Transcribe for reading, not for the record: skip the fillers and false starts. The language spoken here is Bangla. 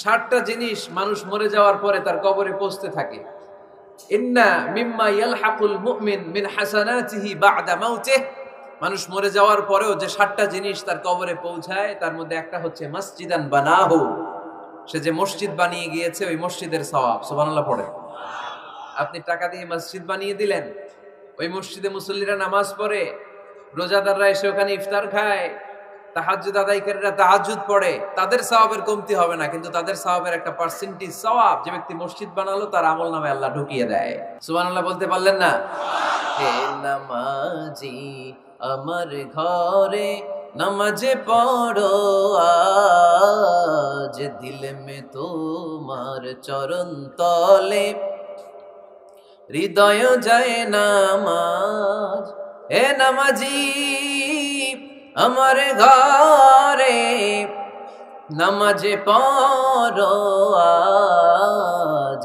60টা জিনিস মানুষ মরে যাওয়ার পরে তার কবরে পৌঁছতে থাকে। ইন্না মিম্মা ইয়ালহাকুল মুমিন মিন হাসানাতিহি বা'দা মাউতিহি। মানুষ মরে যাওয়ার পরেও যে 60টা জিনিস তার কবরে পৌঁছায় তার মধ্যে একটা হচ্ছে মসজিদান বানাহু। সে যে মসজিদ বানিয়ে গিয়েছে ওই মসজিদের সওয়াব। সুবহানাল্লাহ পড়ে। আপনি টাকা দিয়ে মসজিদ বানিয়ে দিলেন, ওই মসজিদে মুসল্লিরা নামাজ পড়ে, রোজাদাররা এসে ওখানে ইফতার খায়, তাহাজ্জুদ আদায়কারীরা তাহাজ্জুদ পড়ে, তাদের সওয়াবের কমতি হবে না, কিন্তু তাদের সওয়াবের একটা পার্সেন্টেজ সওয়াব যে ব্যক্তি মসজিদ বানালো তার আমলনামে আল্লাহ ঢুকিয়ে দেয়। সুবহানাল্লাহ বলতে পারলেন না? হে নামাজি আমার ঘরে নামাজে পড়ো আজ, দিল মে তোমার চরণ তলে হৃদয় যায় নামাজ। হে নামাজি আমার ঘরে নামাজে পড়ো আজ।